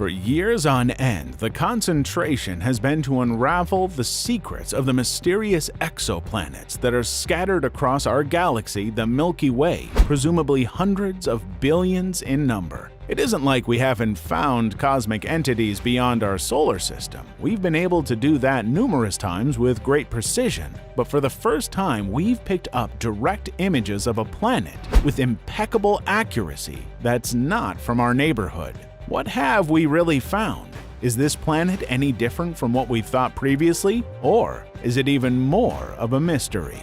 For years on end, the concentration has been to unravel the secrets of the mysterious exoplanets that are scattered across our galaxy, the Milky Way, presumably hundreds of billions in number. It isn't like we haven't found cosmic entities beyond our solar system. We've been able to do that numerous times with great precision, but for the first time we've picked up direct images of a planet with impeccable accuracy that's not from our neighborhood. What have we really found? Is this planet any different from what we thought previously, or is it even more of a mystery?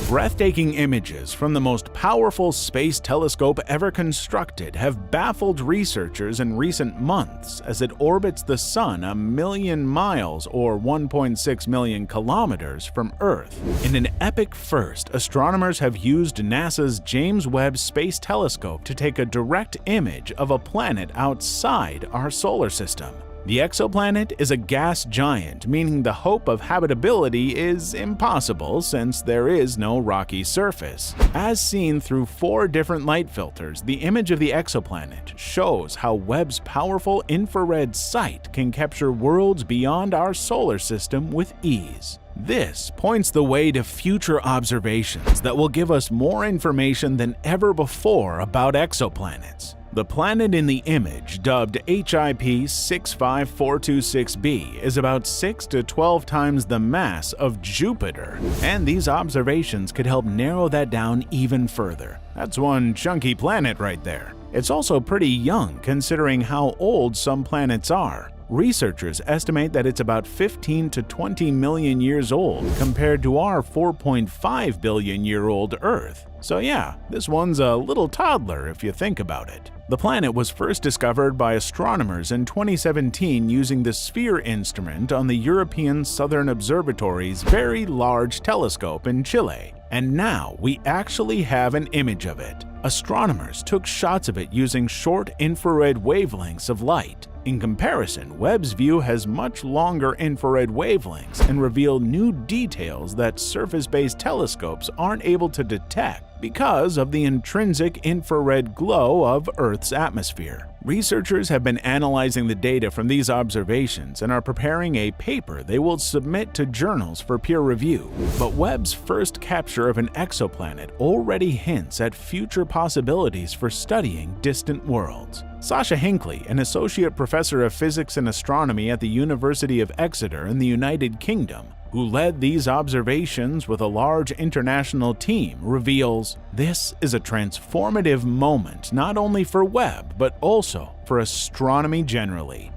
Breathtaking images from the most powerful space telescope ever constructed have baffled researchers in recent months as it orbits the Sun 1,000,000 miles or 1.6 million kilometers from Earth. In an epic first, astronomers have used NASA's James Webb Space Telescope to take a direct image of a planet outside our solar system. The exoplanet is a gas giant, meaning the hope of habitability is impossible since there is no rocky surface. As seen through 4 different light filters, the image of the exoplanet shows how Webb's powerful infrared sight can capture worlds beyond our solar system with ease. This points the way to future observations that will give us more information than ever before about exoplanets. The planet in the image, dubbed HIP 65426b, is about 6 to 12 times the mass of Jupiter, and these observations could help narrow that down even further. That's one chunky planet right there. It's also pretty young considering how old some planets are. Researchers estimate that it's about 15 to 20 million years old compared to our 4.5 billion year old Earth. So yeah, this one's a little toddler if you think about it. The planet was first discovered by astronomers in 2017 using the SPHERE instrument on the European Southern Observatory's Very Large Telescope in Chile. And now we actually have an image of it. Astronomers took shots of it using short infrared wavelengths of light. In comparison, Webb's view has much longer infrared wavelengths and reveal new details that surface-based telescopes aren't able to detect because of the intrinsic infrared glow of Earth's atmosphere. Researchers have been analyzing the data from these observations and are preparing a paper they will submit to journals for peer review. But Webb's first capture of an exoplanet already hints at future possibilities for studying distant worlds. Sasha Hinckley, an associate professor of physics and astronomy at the University of Exeter in the United Kingdom, who led these observations with a large international team, reveals, "This is a transformative moment not only for Webb but also for astronomy generally."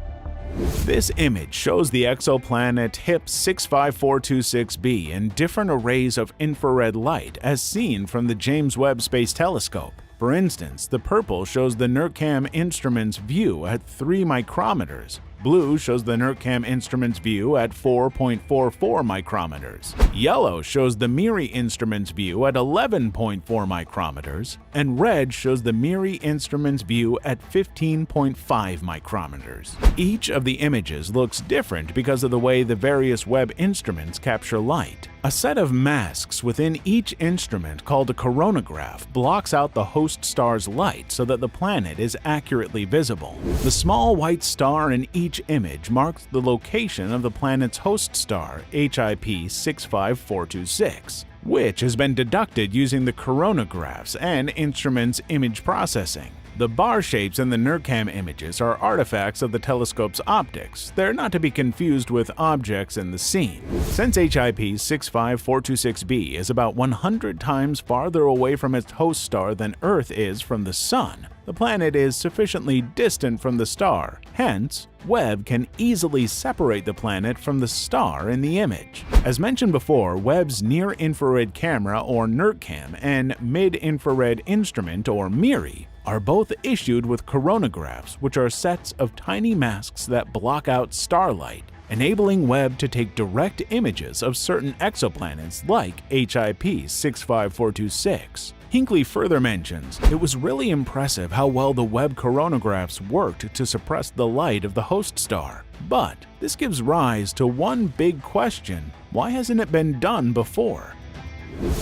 This image shows the exoplanet HIP 65426b in different arrays of infrared light as seen from the James Webb Space Telescope. For instance, the purple shows the NIRCam instrument's view at 3 micrometers. Blue shows the NIRCam instrument's view at 4.44 micrometers. Yellow shows the MIRI instrument's view at 11.4 micrometers. And red shows the MIRI instrument's view at 15.5 micrometers. Each of the images looks different because of the way the various Webb instruments capture light. A set of masks within each instrument called a coronagraph blocks out the host star's light so that the planet is accurately visible. The small white star in each image marks the location of the planet's host star, HIP 65426, which has been deducted using the coronagraphs and instrument's image processing. The bar shapes in the NIRCam images are artifacts of the telescope's optics. They're not to be confused with objects in the scene. Since HIP 65426b is about 100 times farther away from its host star than Earth is from the Sun, the planet is sufficiently distant from the star. Hence, Webb can easily separate the planet from the star in the image. As mentioned before, Webb's near-infrared camera or NIRCam and mid-infrared instrument or MIRI are both issued with coronagraphs, which are sets of tiny masks that block out starlight, enabling Webb to take direct images of certain exoplanets like HIP 65426. Hinckley further mentions, "It was really impressive how well the Webb coronagraphs worked to suppress the light of the host star. But this gives rise to one big question: why hasn't it been done before?"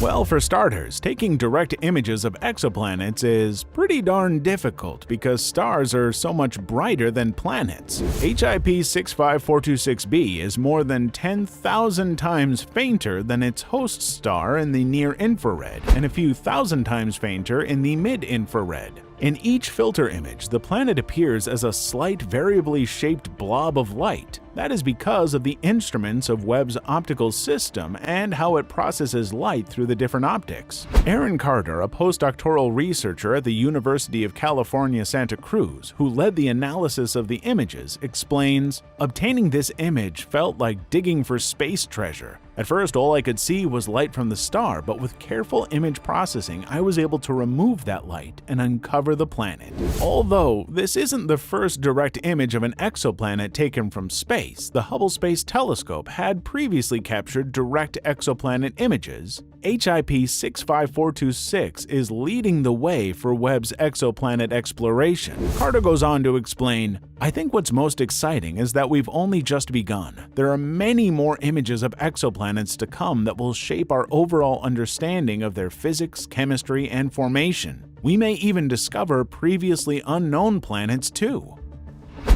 Well, for starters, taking direct images of exoplanets is pretty darn difficult because stars are so much brighter than planets. HIP 65426b is more than 10,000 times fainter than its host star in the near-infrared and a few thousand times fainter in the mid-infrared. In each filter image, the planet appears as a slight variably shaped blob of light. That is because of the instruments of Webb's optical system and how it processes light through the different optics. Aaron Carter, a postdoctoral researcher at the University of California, Santa Cruz, who led the analysis of the images, explains, "Obtaining this image felt like digging for space treasure. At first, all I could see was light from the star, but with careful image processing, I was able to remove that light and uncover the planet." Although this isn't the first direct image of an exoplanet taken from space, the Hubble Space Telescope had previously captured direct exoplanet images. HIP 65426 is leading the way for Webb's exoplanet exploration. Carter goes on to explain, "I think what's most exciting is that we've only just begun. There are many more images of exoplanets to come that will shape our overall understanding of their physics, chemistry, and formation. We may even discover previously unknown planets too."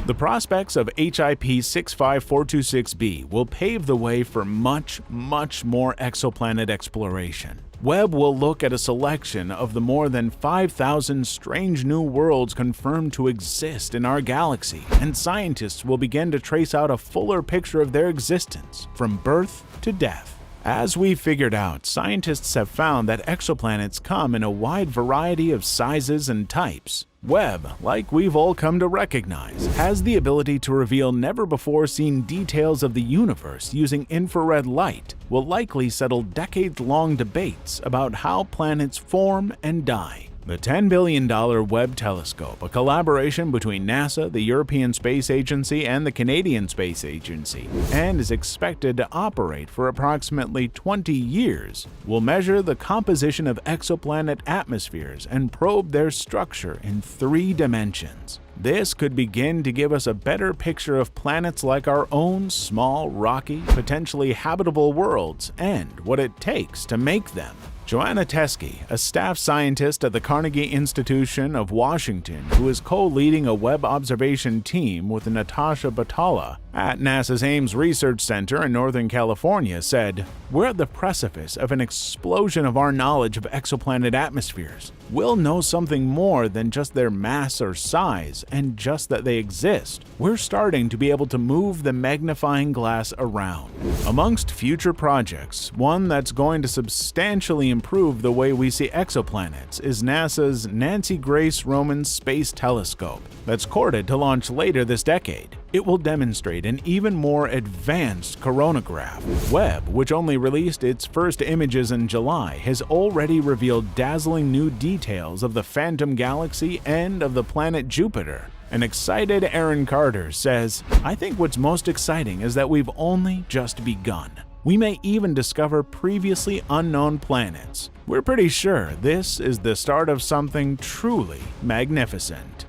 The prospects of HIP 65426b will pave the way for much more exoplanet exploration. Webb will look at a selection of the more than 5,000 strange new worlds confirmed to exist in our galaxy, and scientists will begin to trace out a fuller picture of their existence, from birth to death. As we've figured out, scientists have found that exoplanets come in a wide variety of sizes and types. Webb, like we've all come to recognize, has the ability to reveal never-before-seen details of the universe using infrared light, will likely settle decades-long debates about how planets form and die. The $10 billion Webb Telescope, a collaboration between NASA, the European Space Agency, and the Canadian Space Agency, and is expected to operate for approximately 20 years, will measure the composition of exoplanet atmospheres and probe their structure in 3 dimensions. This could begin to give us a better picture of planets like our own small, rocky, potentially habitable worlds and what it takes to make them. Joanna Teskey, a staff scientist at the Carnegie Institution of Washington, who is co-leading a Webb observation team with Natasha Batala at NASA's Ames Research Center in Northern California, said, "We're at the precipice of an explosion of our knowledge of exoplanet atmospheres. We'll know something more than just their mass or size, and just that they exist. We're starting to be able to move the magnifying glass around." Amongst future projects, one that's going to substantially improve the way we see exoplanets is NASA's Nancy Grace Roman Space Telescope, that's courted to launch later this decade. It will demonstrate an even more advanced coronagraph. Webb, which only released its first images in July, has already revealed dazzling new details of the Phantom Galaxy and of the planet Jupiter. An excited Aaron Carter says, "I think what's most exciting is that we've only just begun. We may even discover previously unknown planets. We're pretty sure this is the start of something truly magnificent."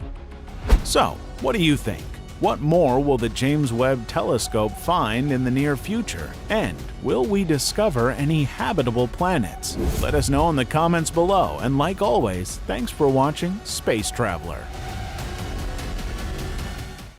So, what do you think? What more will the James Webb Telescope find in the near future? And will we discover any habitable planets? Let us know in the comments below, and like always, thanks for watching Space Traveler.